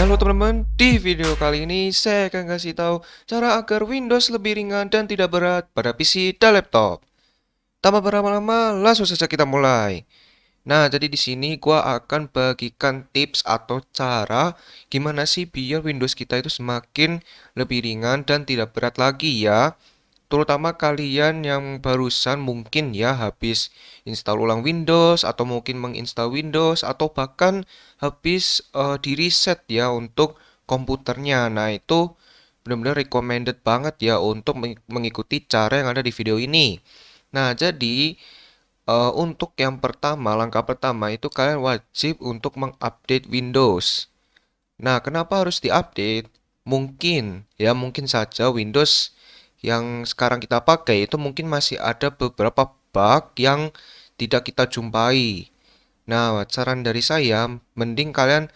Halo teman-teman, di video kali ini saya akan kasih tahu cara agar Windows lebih ringan dan tidak berat pada PC dan laptop. Tanpa berlama-lama, langsung saja kita mulai. Nah, jadi di sini gua akan bagikan tips atau cara gimana sih biar Windows kita itu semakin lebih ringan dan tidak berat lagi ya. Terutama kalian yang barusan mungkin ya habis install ulang Windows atau mungkin menginstal Windows atau bahkan habis di reset ya untuk komputernya. Nah, itu benar-benar recommended banget ya untuk mengikuti cara yang ada di video ini. Nah, jadi untuk yang pertama, langkah pertama itu kalian wajib untuk mengupdate Windows. Nah, kenapa harus diupdate? Mungkin, ya mungkin saja Windows yang sekarang kita pakai itu mungkin masih ada beberapa bug yang tidak kita jumpai. Nah, saran dari saya, mending kalian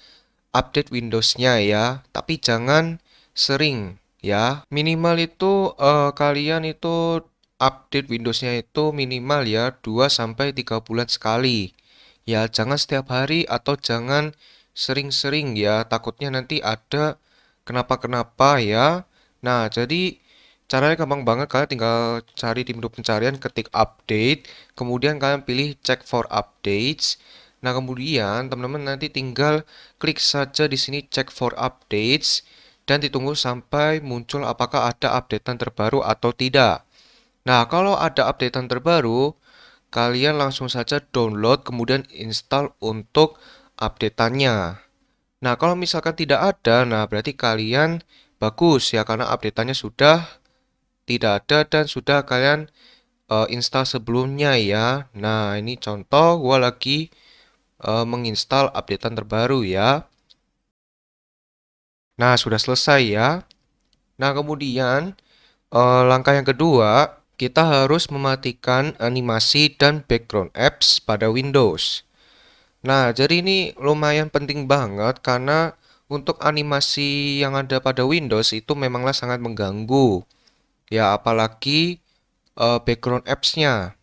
update Windows-nya ya, tapi jangan sering ya. Minimal itu kalian itu update Windows-nya itu minimal ya 2 sampai 3 bulan sekali. Ya, jangan setiap hari atau jangan sering-sering ya, takutnya nanti ada kenapa-kenapa ya. Nah, jadi caranya gampang banget, kalian tinggal cari di menu pencarian, ketik update, kemudian kalian pilih check for updates. Nah, kemudian teman-teman nanti tinggal klik saja di sini check for updates dan ditunggu sampai muncul apakah ada updatean terbaru atau tidak. Nah, kalau ada updatean terbaru, kalian langsung saja download kemudian install untuk updateannya. Nah, kalau misalkan tidak ada, nah berarti kalian bagus ya karena updateannya sudah tidak ada dan sudah kalian install sebelumnya ya. Nah, ini contoh gua lagi menginstal updatean terbaru ya. Nah, sudah selesai ya. Nah, kemudian langkah yang kedua, kita harus mematikan animasi dan background apps pada Windows. Nah, jadi ini lumayan penting banget karena untuk animasi yang ada pada Windows itu memanglah sangat mengganggu. Ya, apalagi background apps-nya.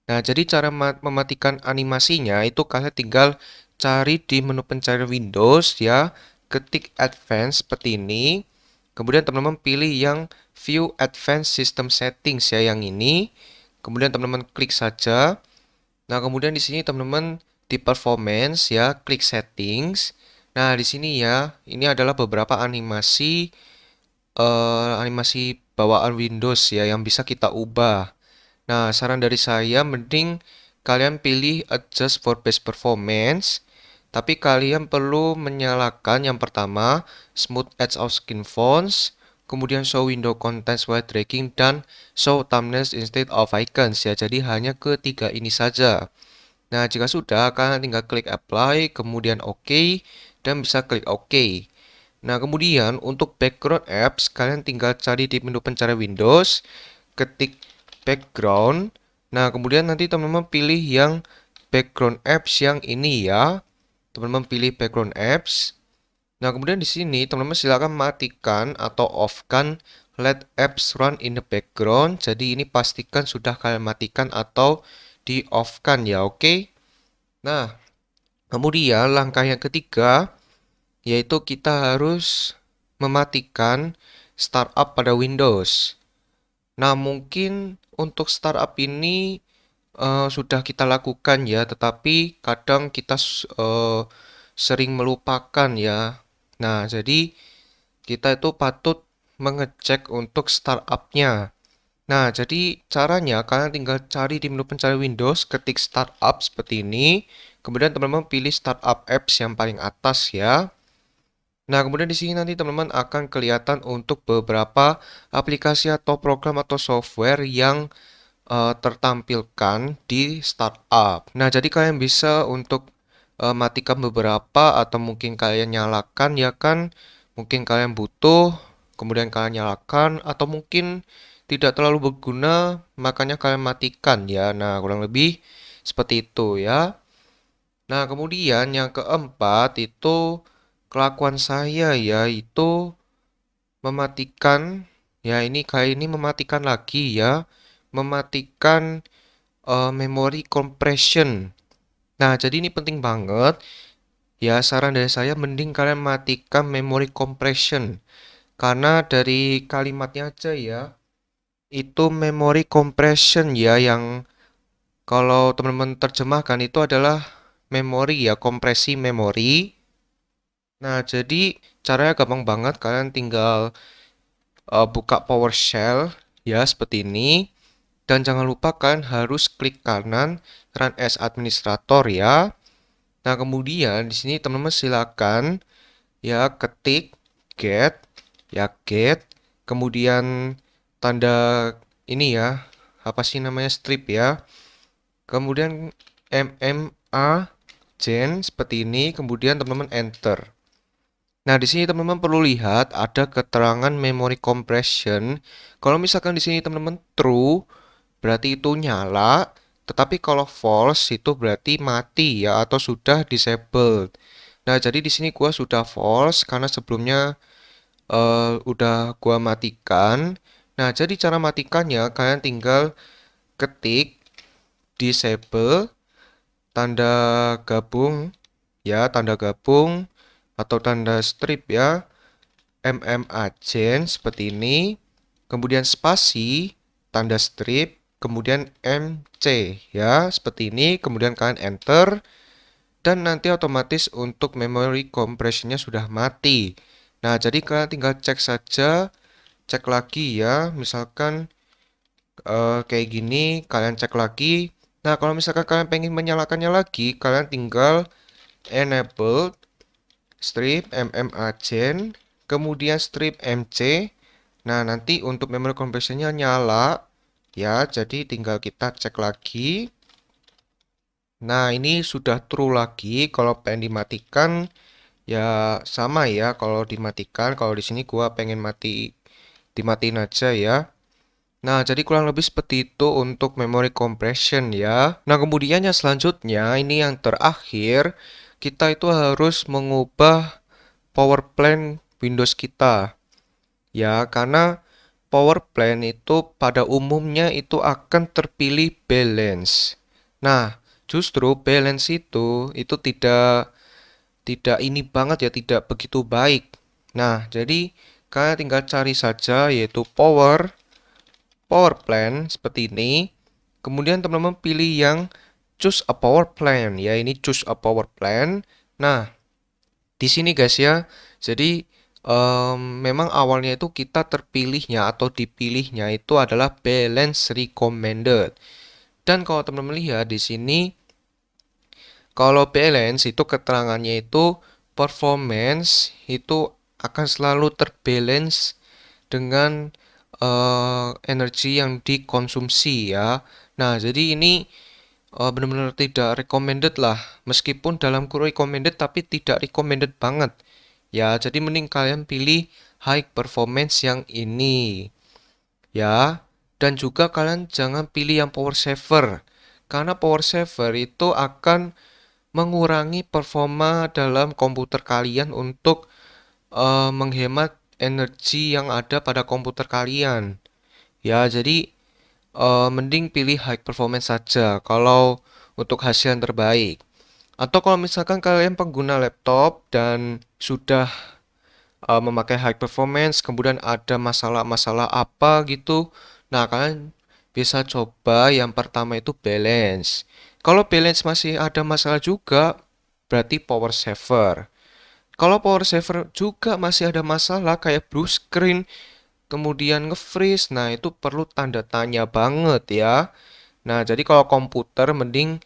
Nah, jadi cara mematikan animasinya itu kalian tinggal cari di menu pencarian Windows ya, ketik Advanced seperti ini. Kemudian teman-teman pilih yang View Advanced System Settings ya yang ini. Kemudian teman-teman klik saja. Nah, kemudian di sini teman-teman di Performance ya, klik Settings. Nah, di sini ya, ini adalah beberapa animasi bawaan Windows ya yang bisa kita ubah. Nah, saran dari saya mending kalian pilih adjust for best performance, tapi kalian perlu menyalakan yang pertama smooth edge of skin fonts, kemudian show window contents while dragging dan show thumbnails instead of icons ya. Jadi hanya ketiga ini saja. Nah, jika sudah, kalian tinggal klik apply, kemudian OK, dan bisa klik OK. Nah, kemudian untuk background apps, kalian tinggal cari di menu pencarian Windows, ketik background. Nah, kemudian nanti teman-teman pilih yang background apps yang ini ya. Teman-teman pilih background apps. Nah, kemudian di sini teman-teman silakan matikan atau off-kan let apps run in the background. Jadi ini pastikan sudah kalian matikan atau di off-kan ya, oke? Nah, kemudian langkah yang ketiga yaitu kita harus mematikan startup pada Windows. Nah, mungkin untuk startup ini sudah kita lakukan ya, tetapi kadang kita sering melupakan ya. Nah, jadi kita itu patut mengecek untuk startupnya. Nah, jadi caranya kalian tinggal cari di menu pencarian Windows, ketik startup seperti ini. Kemudian teman-teman pilih startup apps yang paling atas ya. Nah, kemudian di sini nanti teman-teman akan kelihatan untuk beberapa aplikasi atau program atau software yang tertampilkan di startup. Nah, jadi kalian bisa untuk matikan beberapa atau mungkin kalian nyalakan ya kan. Mungkin kalian butuh, kemudian kalian nyalakan atau mungkin tidak terlalu berguna, makanya kalian matikan ya. Nah, kurang lebih seperti itu ya. Nah, kemudian yang keempat itu kelakuan saya yaitu mematikan ya ini kali ini mematikan lagi ya, mematikan memory compression. Nah, jadi ini penting banget Ya, saran dari saya mending kalian matikan memory compression. Karena dari kalimatnya aja ya, itu memory compression ya yang kalau teman-teman terjemahkan itu adalah memori ya, kompresi memori. Nah, jadi caranya gampang banget. Kalian tinggal buka PowerShell ya seperti ini. Dan jangan lupa kalian harus klik kanan Run as Administrator ya. Nah, kemudian di sini teman-teman silakan ya ketik get, kemudian tanda ini ya, apa sih namanya strip ya. Kemudian MMA gen seperti ini, kemudian teman-teman enter. Nah, di sini teman-teman perlu lihat ada keterangan memory compression. Kalau misalkan di sini teman-teman true, berarti itu nyala, tetapi kalau false itu berarti mati ya atau sudah disabled. Nah, jadi di sini gua sudah false karena sebelumnya udah gua matikan. Nah, jadi cara matikannya kalian tinggal ketik disable tanda gabung ya, tanda gabung atau tanda strip ya, agent seperti ini, kemudian spasi, tanda strip, kemudian MC ya, seperti ini, kemudian kalian enter, dan nanti otomatis untuk memory compressionnya sudah mati. Nah, jadi kalian tinggal cek saja, cek lagi ya, misalkan kayak gini, kalian cek lagi. Nah, kalau misalkan kalian pengen menyalakannya lagi, kalian tinggal enable strip agent, kemudian strip mc. Nah, nanti untuk memory compressionnya nyala ya, jadi tinggal kita cek lagi. Nah, ini sudah true lagi. Kalau pengen dimatikan ya sama ya, kalau dimatikan. Kalau di sini gua pengen dimatiin aja ya. Nah, jadi kurang lebih seperti itu untuk memory compression ya. Nah, kemudian yang selanjutnya, ini yang terakhir, kita itu harus mengubah power plan Windows kita. Ya, karena power plan itu pada umumnya itu akan terpilih balance. Nah, justru balance itu tidak ini banget ya, tidak begitu baik. Nah, jadi kalian tinggal cari saja yaitu power plan seperti ini. Kemudian teman-teman pilih yang choose a power plan ya, ini choose a power plan. Nah, di sini guys ya. Jadi memang awalnya itu kita terpilihnya atau dipilihnya itu adalah balance recommended. Dan kalau teman-teman lihat di sini kalau balance itu keterangannya itu performance itu akan selalu terbalance dengan energi yang dikonsumsi ya. Nah, jadi ini benar-benar tidak recommended lah. Meskipun dalam kurung recommended tapi tidak recommended banget. Ya, jadi mending kalian pilih high performance yang ini. Ya, dan juga kalian jangan pilih yang power saver. Karena power saver itu akan mengurangi performa dalam komputer kalian untuk menghemat energi yang ada pada komputer kalian. Ya, jadi mending pilih high performance saja kalau untuk hasil yang terbaik. Atau kalau misalkan kalian pengguna laptop dan sudah memakai high performance, kemudian ada masalah-masalah apa gitu, nah kalian bisa coba yang pertama itu balance. Kalau balance masih ada masalah juga, berarti power saver. Kalau power saver juga masih ada masalah kayak blue screen, kemudian nge-freeze, nah itu perlu tanda tanya banget ya. Nah, jadi kalau komputer mending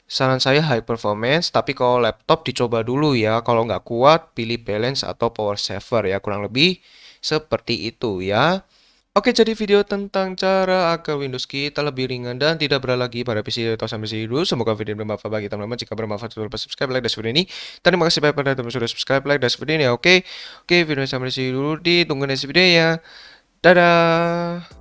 saran saya high performance, tapi kalau laptop dicoba dulu ya. Kalau nggak kuat, pilih balance atau power saver ya. Kurang lebih seperti itu ya. Oke, jadi video tentang cara agar Windows kita lebih ringan dan tidak berat lagi pada PC atau sampai sini dulu. Semoga video ini bermanfaat bagi teman-teman. Jika bermanfaat, jangan lupa subscribe, like, dan video ini. Terima kasih banyak pada teman-teman sudah subscribe, like, dan video ini ya. Oke, video sampai sini dulu. Ditunggu next video ya. Dadah.